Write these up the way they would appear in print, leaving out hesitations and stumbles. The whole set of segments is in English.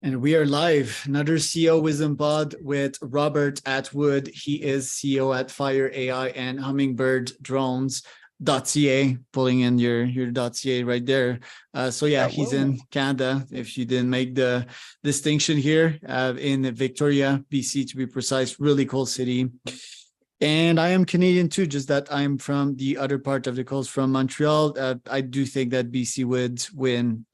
And we are live. Another CEO Wisdom Pod with Robert Atwood. He is CEO at FireAI and Hummingbird Drones. .ca, pulling in your .ca right there. He's in Canada, if you didn't make the distinction here, in Victoria, BC to be precise. Really cool city. And I am Canadian too, just that I'm from the other part of the coast, from Montreal. I do think that BC would win,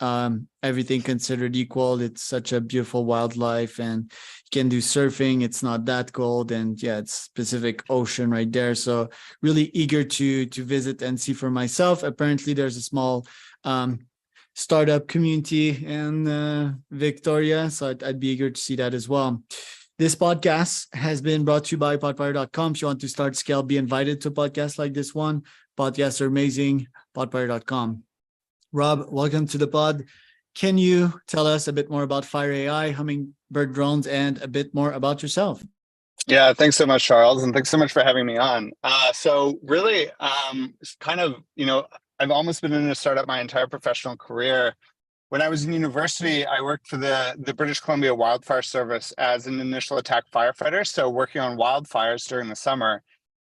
everything considered equal. It's such a beautiful wildlife, and you can do surfing. It's not that cold, and yeah, it's Pacific Ocean right there. So really eager to visit and see for myself. Apparently there's a small startup community in Victoria, so I'd be eager to see that as well. This podcast has been brought to you by podfire.com. If you want to start, scale, be invited to a podcast like this one. Podcasts are amazing. Podfire.com. Rob, welcome to the pod. Can you tell us a bit more about FireAI, Hummingbird Drones, and a bit more about yourself? Yeah, thanks so much, Charles, and thanks so much for having me on. I've almost been in a startup my entire professional career. When I was in university, I worked for the British Columbia Wildfire Service as an initial attack firefighter, so working on wildfires during the summer.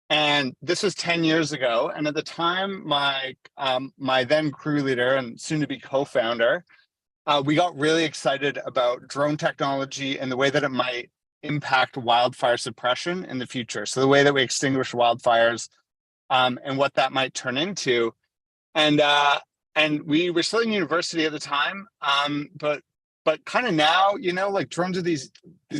And this was 10 years ago. And at the time, my then crew leader and soon-to-be co-founder, we got really excited about drone technology and the way that it might impact wildfire suppression in the future. So the way that we extinguish wildfires and what that might turn into. And we were still in university at the time, but kind of now, like drones are these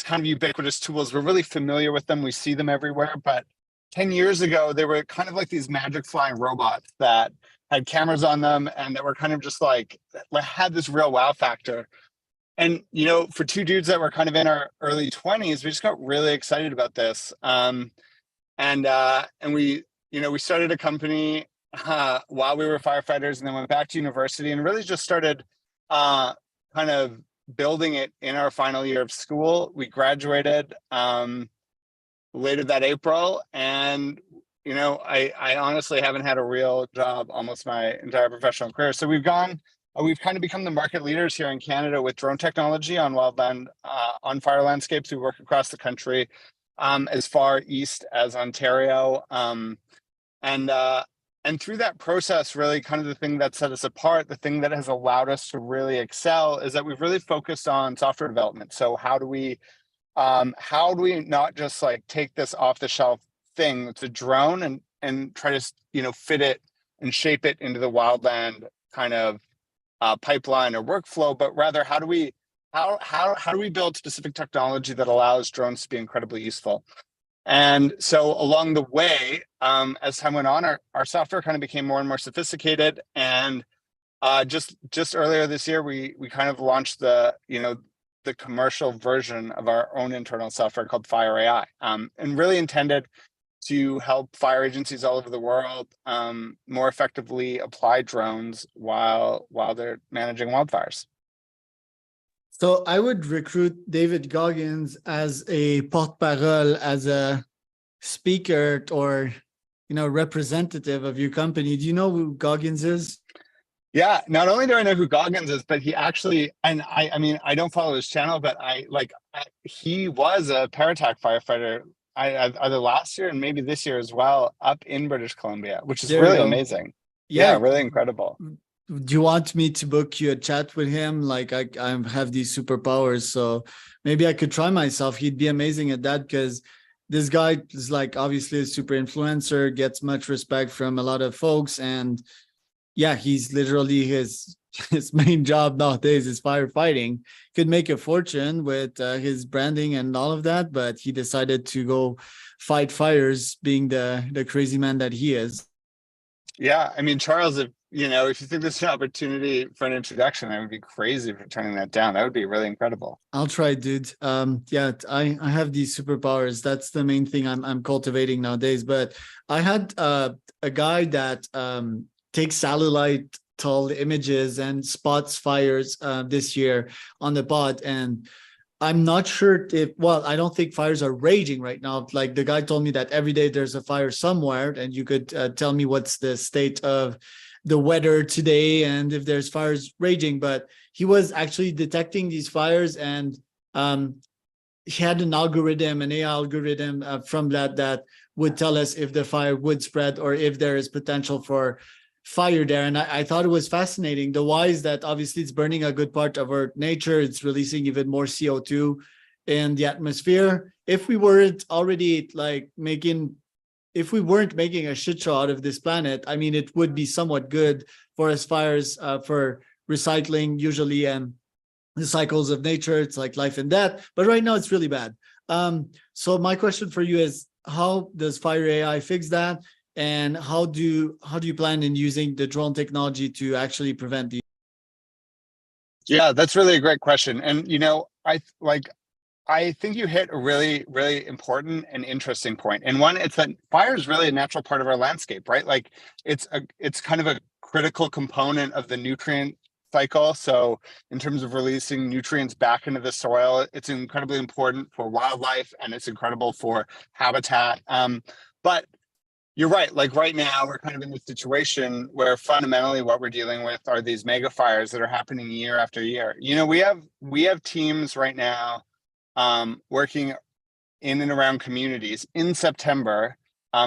kind of ubiquitous tools. We're really familiar with them. We see them everywhere. But 10 years ago, they were kind of like these magic flying robots that had cameras on them and that were kind of just like had this real wow factor. And, for two dudes that were kind of in our early 20s, we just got really excited about this. And we started a company while we were firefighters, and then went back to university and really just started kind of building it in our final year of school. We graduated later that April, and I honestly haven't had a real job almost my entire professional career. So we've kind of become the market leaders here in Canada with drone technology on wildland, on fire landscapes. We work across the country, as far east as Ontario, and through that process, really kind of the thing that set us apart, the thing that has allowed us to really excel, is that we've really focused on software development. So how do we not just like take this off the shelf thing, it's a drone, and try to, fit it and shape it into the wildland kind of pipeline or workflow, but rather how do we build specific technology that allows drones to be incredibly useful? And so along the way, as time went on, our software kind of became more and more sophisticated. And just earlier this year, we kind of launched the commercial version of our own internal software called FireAI, and really intended to help fire agencies all over the world more effectively apply drones while they're managing wildfires. So I would recruit David Goggins as a porte-parole, as a speaker or, representative of your company. Do you know who Goggins is? Yeah, not only do I know who Goggins is, but he actually, and I don't follow his channel, but he was a parattack firefighter either last year and maybe this year as well, up in British Columbia, which is really amazing. Yeah, really incredible. Do you want me to book you a chat with him? Like I have these superpowers, so maybe I could try myself. He'd be amazing at that, because this guy is like obviously a super influencer, gets much respect from a lot of folks, and yeah, he's literally his main job nowadays is firefighting. Could make a fortune with his branding and all of that, but he decided to go fight fires, being the crazy man that he is. Yeah, Charles, if you think this is an opportunity for an introduction, I would be crazy for turning that down. That would be really incredible. I'll try, dude. I have these superpowers. That's the main thing I'm cultivating nowadays. But I had a guy that takes satellite tall images and spots fires this year on the pod, and I'm not sure I don't think fires are raging right now. Like the guy told me that every day there's a fire somewhere, and you could tell me what's the state of the weather today and if there's fires raging, but he was actually detecting these fires, and he had an algorithm, an AI algorithm from that would tell us if the fire would spread or if there is potential for fire there. And I thought it was fascinating. The why is that obviously it's burning a good part of our nature. It's releasing even more CO2 in the atmosphere. If we weren't already if we weren't making a shit show out of this planet, I mean, it would be somewhat good forest fires for recycling usually, and the cycles of nature. It's like life and death, but right now it's really bad. So my question for you is, how does FireAI fix that? And how do you plan in using the drone technology to actually prevent these? Yeah, that's really a great question. And, I think you hit a really, really important and interesting point. And one, it's that fire is really a natural part of our landscape, right? Like it's kind of a critical component of the nutrient cycle. So in terms of releasing nutrients back into the soil, it's incredibly important for wildlife and it's incredible for habitat. But you're right. Like right now, we're kind of in this situation where fundamentally what we're dealing with are these mega fires that are happening year after year. We have teams right now working in and around communities in September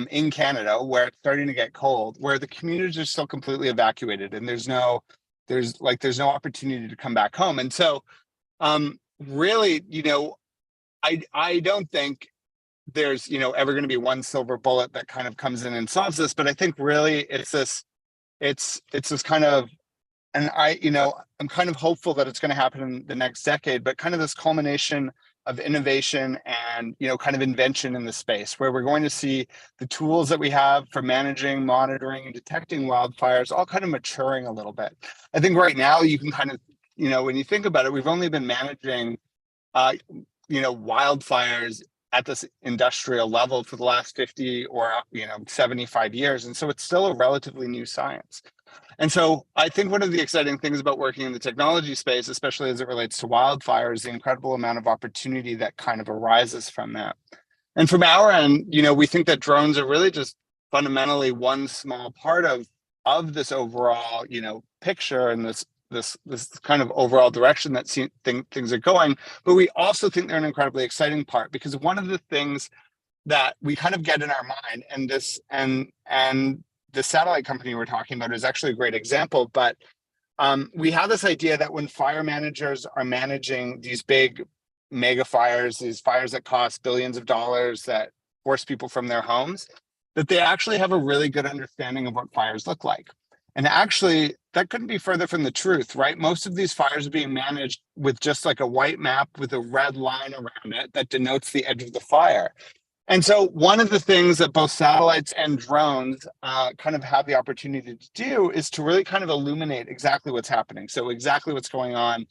in Canada, where it's starting to get cold, where the communities are still completely evacuated and there's no opportunity to come back home. And so really, I don't think there's ever going to be one silver bullet that kind of comes in and solves this, but I think really it's this kind of, and I'm kind of hopeful that it's going to happen in the next decade, but kind of this culmination of innovation and kind of invention in the space, where we're going to see the tools that we have for managing, monitoring, and detecting wildfires all kind of maturing a little bit. I think right now you can kind of, when you think about it, we've only been managing wildfires at this industrial level for the last 50 or 75 years, and so it's still a relatively new science. And so I think one of the exciting things about working in the technology space, especially as it relates to wildfires, the incredible amount of opportunity that kind of arises from that. And from our end, we think that drones are really just fundamentally one small part of this overall, picture and this kind of overall direction that things are going. But we also think they're an incredibly exciting part, because one of the things that we kind of get in our mind, and the satellite company we're talking about is actually a great example, but we have this idea that when fire managers are managing these big mega fires, these fires that cost billions of dollars, that force people from their homes, that they actually have a really good understanding of what fires look like. And actually, that couldn't be further from the truth, right? Most of these fires are being managed with just like a white map with a red line around it that denotes the edge of the fire. And so one of the things that both satellites and drones kind of have the opportunity to do is to really kind of illuminate exactly what's happening. So exactly what's going on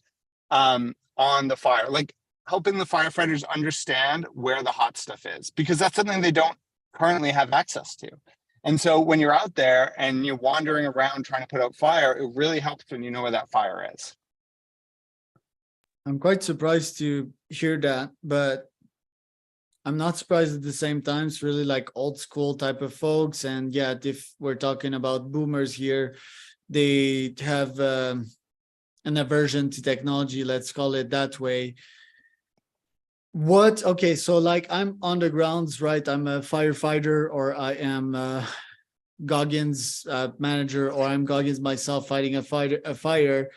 the fire, like helping the firefighters understand where the hot stuff is, because that's something they don't currently have access to. And so when you're out there and you're wandering around trying to put out fire, it really helps when you know where that fire is. I'm quite surprised to hear that, but I'm not surprised at the same time. It's really like old school type of folks. And yet, if we're talking about boomers here, they have an aversion to technology, let's call it that way. Okay, so like I'm on the grounds, right? I'm a firefighter, or I am Goggins manager, or I'm Goggins myself fighting a fire.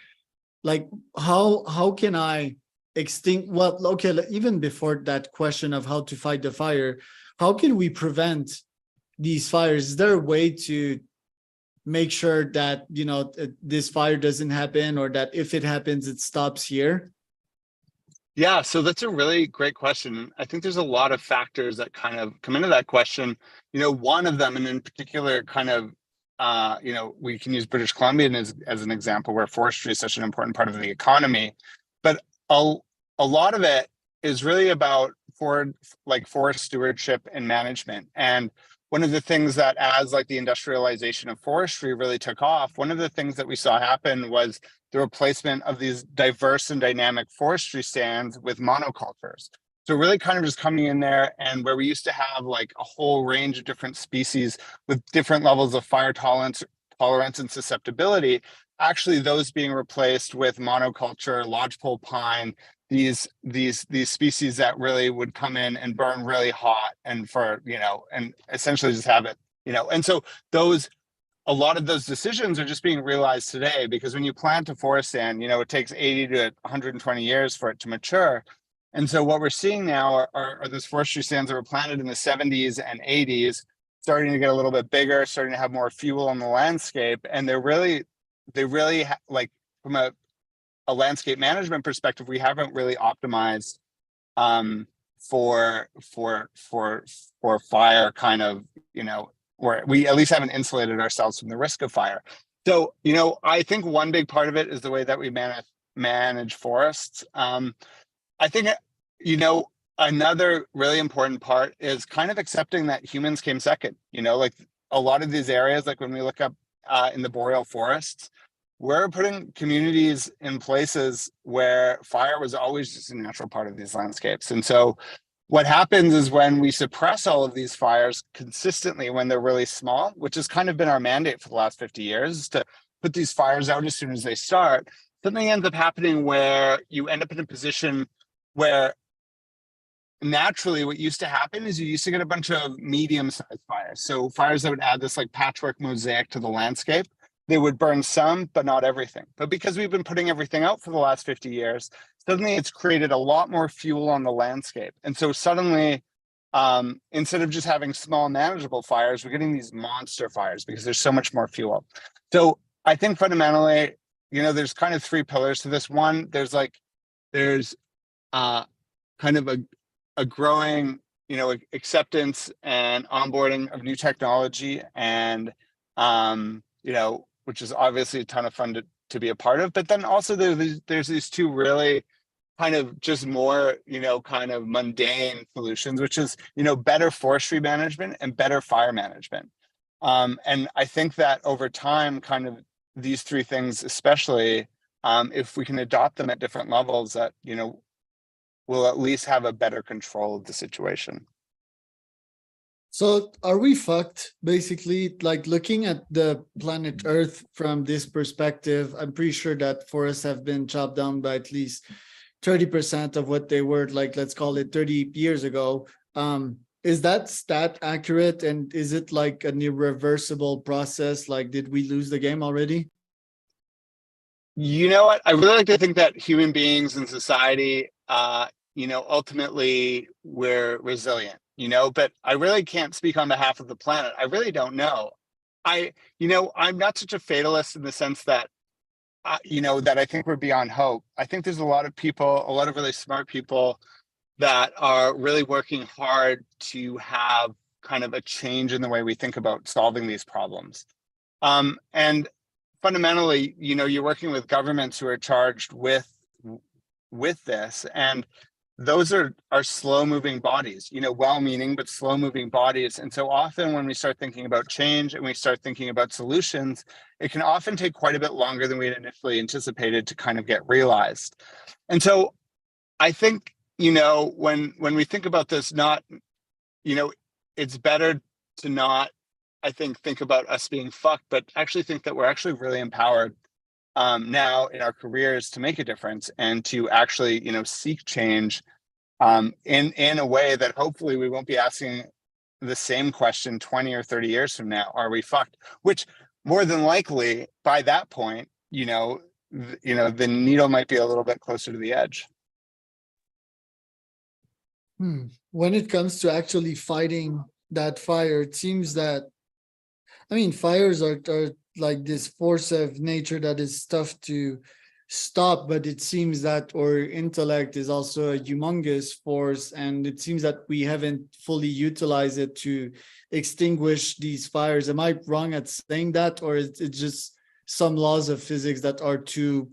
Like how can I extinct, well, okay, even before that question of how to fight the fire, how can we prevent these fires? Is there a way to make sure that this fire doesn't happen, or that if it happens it stops here? Yeah, so that's a really great question. I think there's a lot of factors that kind of come into that question. One of them, and in particular kind of we can use British Columbia as an example, where forestry is such an important part of the economy, but a lot of it is really about forest stewardship and management. And one of the things that, as like the industrialization of forestry really took off, one of the things that we saw happen was the replacement of these diverse and dynamic forestry stands with monocultures. So really kind of just coming in there, and where we used to have like a whole range of different species with different levels of fire tolerance and susceptibility, actually those being replaced with monoculture, lodgepole pine, these species that really would come in and burn really hot and for, and essentially just have it, and so a lot of those decisions are just being realized today, because when you plant a forest stand, it takes 80 to 120 years for it to mature. And so what we're seeing now are those forestry stands that were planted in the 70s and 80s, starting to get a little bit bigger, starting to have more fuel on the landscape. And they really like, from a landscape management perspective, we haven't really optimized for fire kind of, or we at least haven't insulated ourselves from the risk of fire. So, I think one big part of it is the way that we manage forests. I think, another really important part is kind of accepting that humans came second. Like a lot of these areas, like when we look up in the boreal forests, we're putting communities in places where fire was always just a natural part of these landscapes. And so what happens is when we suppress all of these fires consistently when they're really small, which has kind of been our mandate for the last 50 years, is to put these fires out as soon as they start, something ends up happening where you end up in a position where naturally what used to happen is you used to get a bunch of medium-sized fires. So fires that would add this like patchwork mosaic to the landscape. They would burn some, but not everything. But because we've been putting everything out for the last 50 years, suddenly it's created a lot more fuel on the landscape. And so suddenly, instead of just having small manageable fires, we're getting these monster fires because there's so much more fuel. So I think fundamentally, there's kind of three pillars to this. One, there's kind of a growing, acceptance and onboarding of new technology, and which is obviously a ton of fun to be a part of. But then also there's these two really kind of just more, kind of mundane solutions, which is, better forestry management and better fire management. And I think that over time, kind of these three things, especially if we can adopt them at different levels, that, we'll at least have a better control of the situation. So are we fucked, basically? Like, looking at the planet Earth from this perspective, I'm pretty sure that forests have been chopped down by at least 30% of what they were, like, let's call it 30 years ago. Is that stat accurate? And is it like an irreversible process? Like, did we lose the game already? You know what? I really like to think that human beings in society, ultimately we're resilient. But I really can't speak on behalf of the planet. I really don't know. I'm not such a fatalist in the sense that, that I think we're beyond hope. I think there's a lot of people, a lot of really smart people that are really working hard to have kind of a change in the way we think about solving these problems. And fundamentally, you're working with governments who are charged with this, and those are slow-moving bodies, well-meaning, but slow-moving bodies. And so often when we start thinking about change and we start thinking about solutions, it can often take quite a bit longer than we had initially anticipated to kind of get realized. And so I think, when we think about this, it's better to not, I think about us being fucked, but actually think that we're actually really empowered now in our careers to make a difference and to actually, seek change in a way that hopefully we won't be asking the same question 20 or 30 years from now. Are we fucked? Which more than likely by that point, the needle might be a little bit closer to the edge. When it comes to actually fighting that fire, it seems that, fires are like this force of nature that is tough to stop, but it seems that our intellect is also a humongous force, and it seems that we haven't fully utilized it to extinguish these fires. Am I wrong at saying that, or is it just some laws of physics that are too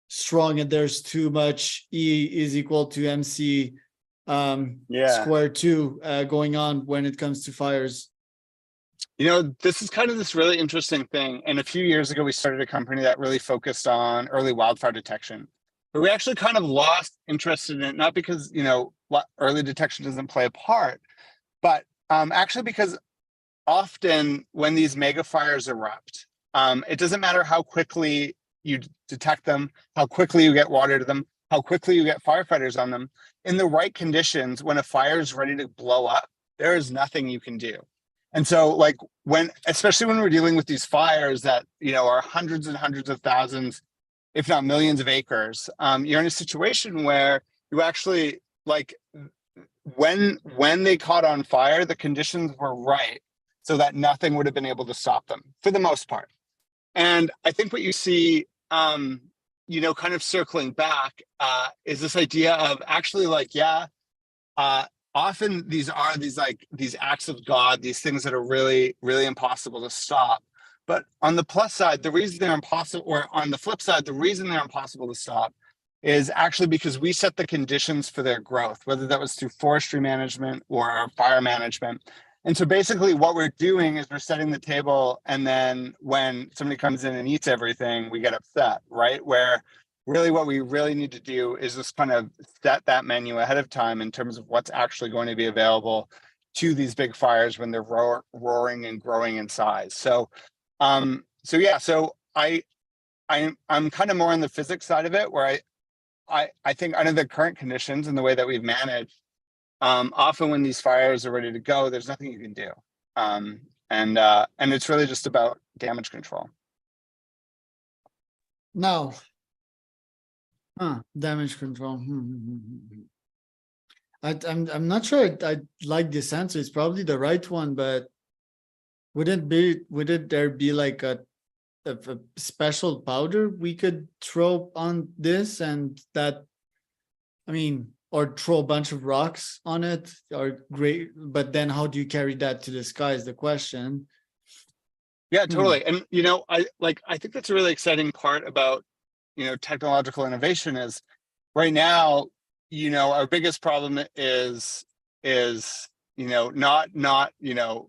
strong and there's too much E is equal to MC square 2 going on when it comes to fires? This is kind of this really interesting thing. And a few years ago, we started a company that really focused on early wildfire detection. But we actually kind of lost interest in it, not because, early detection doesn't play a part, but actually because often when these mega fires erupt, It doesn't matter how quickly you detect them, how quickly you get water to them, how quickly you get firefighters on them. In the right conditions, when a fire is ready to blow up, there is nothing you can do. And so, like, especially when we're dealing with these fires that, are hundreds and hundreds of thousands, if not millions of acres, you're in a situation where you actually, like, when they caught on fire, the conditions were right so that nothing would have been able to stop them for the most part. And I think what you see, kind of circling back, is this idea of actually, like, often these acts of God, these things that are really, really impossible to stop. But on the plus side, the reason they're impossible, or on the flip side, the reason they're impossible to stop is actually because we set the conditions for their growth, whether that was through forestry management or fire management. And so basically what we're doing is we're setting the table, and then when somebody comes in and eats everything, we get upset, right? Where really what we really need to do is just kind of set that menu ahead of time in terms of what's actually going to be available to these big fires when they're roaring and growing in size. So I'm kind of more on the physics side of it, where I think under the current conditions and the way that we've managed, often when these fires are ready to go, there's nothing you can do. And it's really just about damage control. Now, damage control. I'm not sure I like this answer. It's probably the right one, but would there be like a special powder we could throw on this, and that, or throw a bunch of rocks on it, or great, but then how do you carry that to the sky is the question. Yeah, totally. And I think that's a really exciting part about technological innovation is right now, our biggest problem is not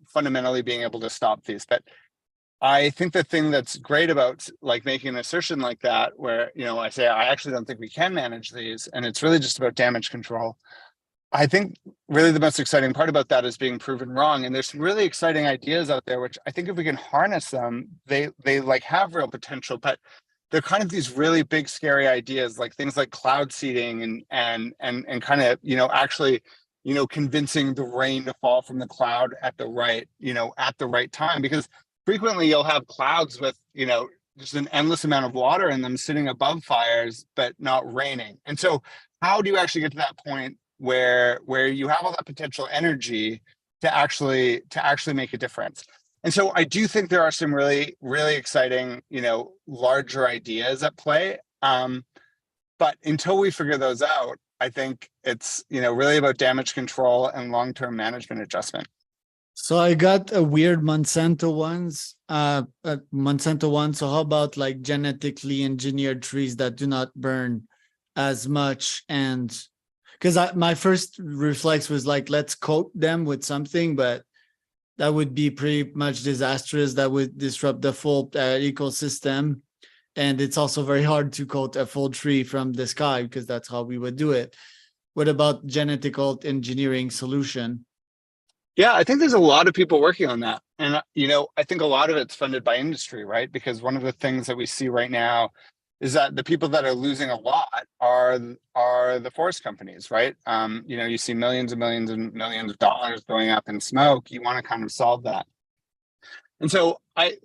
fundamentally being able to stop these. But I think the thing that's great about like making an assertion like that, where I say I actually don't think we can manage these, and it's really just about damage control. I think really the most exciting part about that is being proven wrong. And there's some really exciting ideas out there, which I think if we can harness them, they like have real potential, but they're kind of these really big, scary ideas, like things like cloud seeding and kind of, actually, convincing the rain to fall from the cloud at the right time, because frequently you'll have clouds with, just an endless amount of water in them sitting above fires, but not raining. And so how do you actually get to that point where you have all that potential energy to actually make a difference? And so I do think there are some really, really exciting, larger ideas at play. But until we figure those out, I think it's, really about damage control and long-term management adjustment. So I got a weird Monsanto ones. So how about like genetically engineered trees that do not burn as much? And because my first reflex was like, let's coat them with something, but that would be pretty much disastrous. That would disrupt the full ecosystem. And it's also very hard to coat a full tree from the sky, because that's how we would do it. What about genetical engineering solution? Yeah, I think there's a lot of people working on that. And, I think a lot of it's funded by industry, right? Because one of the things that we see right now is that the people that are losing a lot are the forest companies, right? You see millions and millions and millions of dollars going up in smoke. You want to kind of solve that. And so I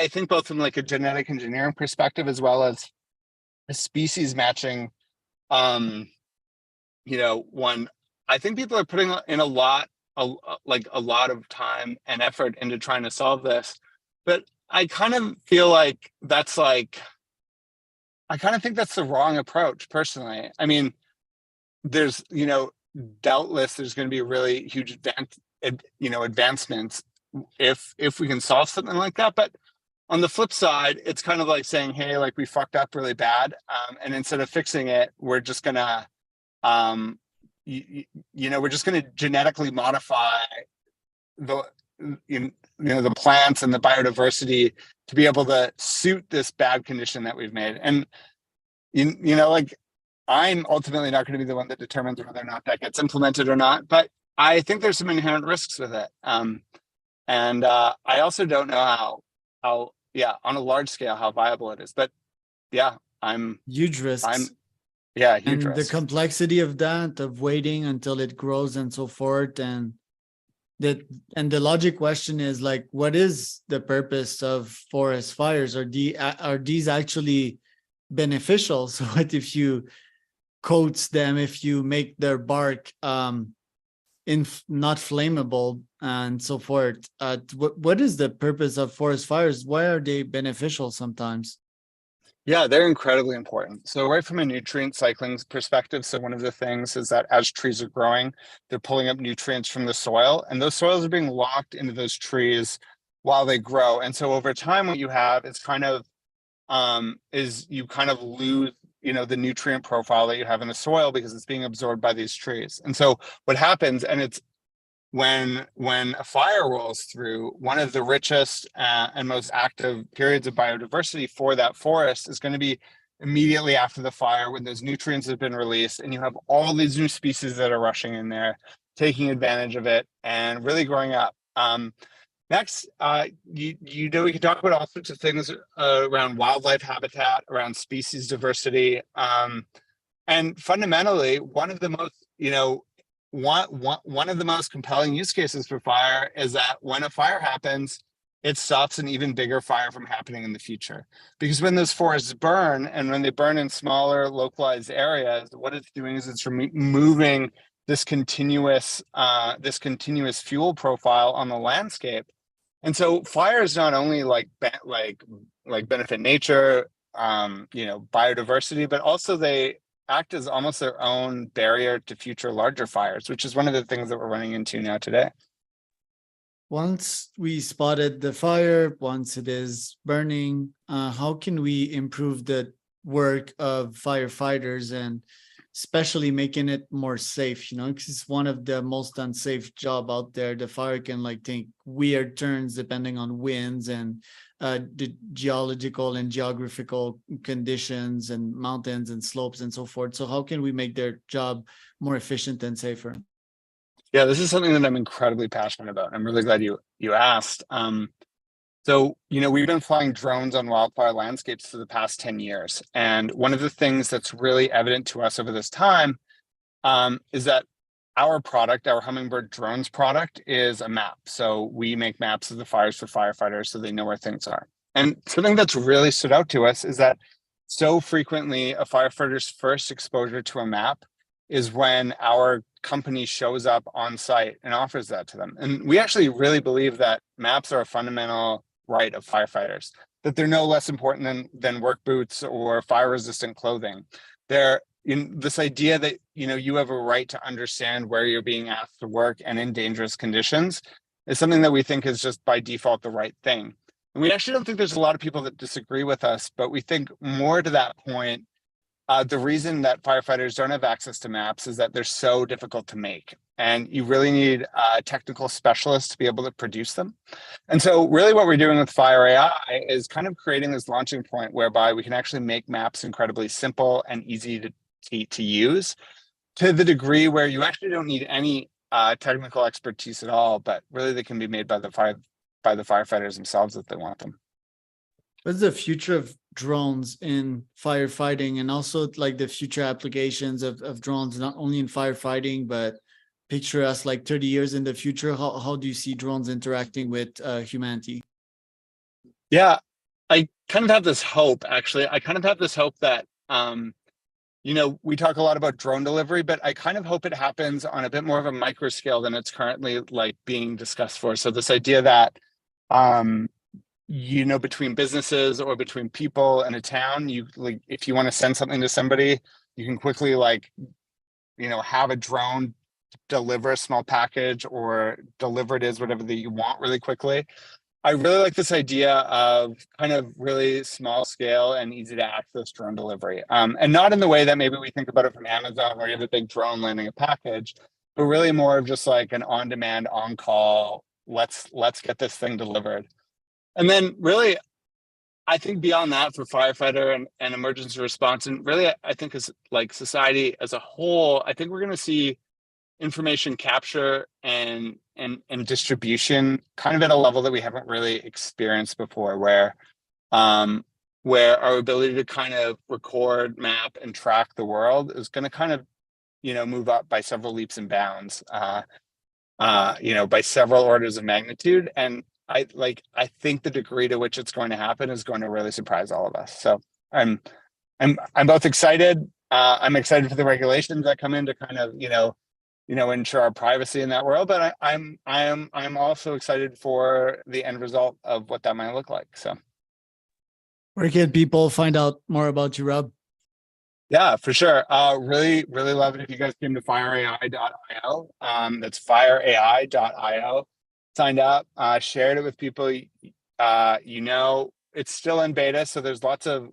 think both from like a genetic engineering perspective, as well as a species matching, one, I think people are putting in a lot of time and effort into trying to solve this. But I kind of feel like I kind of think that's the wrong approach, personally. I mean, there's, doubtless there's going to be really huge advancements if we can solve something like that. But on the flip side, it's kind of like saying, hey, like we fucked up really bad. And instead of fixing it, we're just going to, we're just going to genetically modify the plants and the biodiversity to be able to suit this bad condition that we've made. And I'm ultimately not going to be the one that determines whether or not that gets implemented or not, but I think there's some inherent risks with it. And I also don't know how on a large scale, how viable it is. But yeah, Huge risks. huge And the risk. complexity of that, of waiting until it grows and so forth. And the logic question is like, what is the purpose of forest fires? Are these actually beneficial? So what if you coats them, if you make their bark not flammable and so forth? What is the purpose of forest fires? Why are they beneficial sometimes? Yeah, they're incredibly important. So right from a nutrient cycling perspective, so one of the things is that as trees are growing, they're pulling up nutrients from the soil, and those soils are being locked into those trees while they grow. And so over time, what you have is you kind of lose, the nutrient profile that you have in the soil because it's being absorbed by these trees. And so what happens, and it's when a fire rolls through, one of the richest and most active periods of biodiversity for that forest is going to be immediately after the fire, when those nutrients have been released and you have all these new species that are rushing in there, taking advantage of it and really growing up. Next, we can talk about all sorts of things around wildlife habitat, around species diversity, and fundamentally, one of the most compelling use cases for fire is that when a fire happens, it stops an even bigger fire from happening in the future. Because when those forests burn, and when they burn in smaller localized areas, what it's doing is it's removing this continuous fuel profile on the landscape. And so fires not only benefit nature, biodiversity, but also they act as almost their own barrier to future larger fires, which is one of the things that we're running into now today. Once we spotted the fire, once it is burning, how can we improve the work of firefighters, and especially making it more safe? Because it's one of the most unsafe job out there. The fire can take weird turns depending on winds and the geological and geographical conditions and mountains and slopes and so forth. So how can we make their job more efficient and safer? Yeah, this is something that I'm incredibly passionate about. I'm really glad you asked. So, we've been flying drones on wildfire landscapes for the past 10 years. And one of the things that's really evident to us over this time is that our product, our Hummingbird Drones product, is a map. So we make maps of the fires for firefighters so they know where things are. And something that's really stood out to us is that so frequently a firefighter's first exposure to a map is when our company shows up on site and offers that to them. And we actually really believe that maps are a fundamental right of firefighters, that they're no less important than work boots or fire-resistant clothing. They're in this idea that you have a right to understand where you're being asked to work and in dangerous conditions is something that we think is just by default the right thing. And we actually don't think there's a lot of people that disagree with us, but we think more to that point, the reason that firefighters don't have access to maps is that they're so difficult to make. And you really need technical specialists to be able to produce them. And so really what we're doing with FireAI is kind of creating this launching point whereby we can actually make maps incredibly simple and easy to use, to the degree where you actually don't need any technical expertise at all, but really they can be made by the firefighters themselves if they want them. What's the future of drones in firefighting, and also the future applications of drones, not only in firefighting, but picture us 30 years in the future? How do you see drones interacting with humanity? Yeah, I kind of have this hope, actually. I kind of have this hope that, we talk a lot about drone delivery, but I kind of hope it happens on a bit more of a micro scale than it's currently being discussed for. So this idea that, between businesses or between people in a town, if you want to send something to somebody, you can quickly have a drone deliver a small package or deliver it as whatever that you want really quickly. I really like this idea of kind of really small scale and easy to access drone delivery. And not in the way that maybe we think about it from Amazon, where you have a big drone landing a package, but really more of just an on-demand, on-call, let's get this thing delivered. And then really, I think beyond that, for firefighter and emergency response, and really I think as society as a whole, I think we're going to see information capture and distribution kind of at a level that we haven't really experienced before, where where our ability to kind of record, map, and track the world is going to kind of, move up by several leaps and bounds, by several orders of magnitude. And I think the degree to which it's going to happen is going to really surprise all of us. So I'm both excited. I'm excited for the regulations that come in to kind of, ensure our privacy in that world. But I'm also excited for the end result of what that might look like. So. Where can people find out more about you, Rob? Yeah, for sure. Really, really love it if you guys came to fireai.io. That's fireai.io. Signed up, shared it with people. It's still in beta, so there's lots of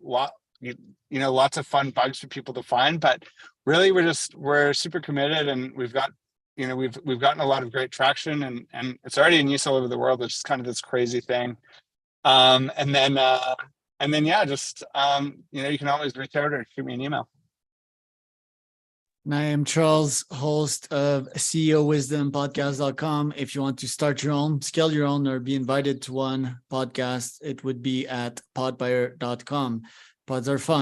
fun bugs for people to find. But really, we're super committed, and we've got, we've gotten a lot of great traction, and it's already in use all over the world, which is kind of this crazy thing. And then, yeah, just, you can always reach out or shoot me an email. And I am Charles, host of CEOWisdomPodcast.com. If you want to start your own, scale your own, or be invited to one podcast, it would be at podbuyer.com. Pods are fun.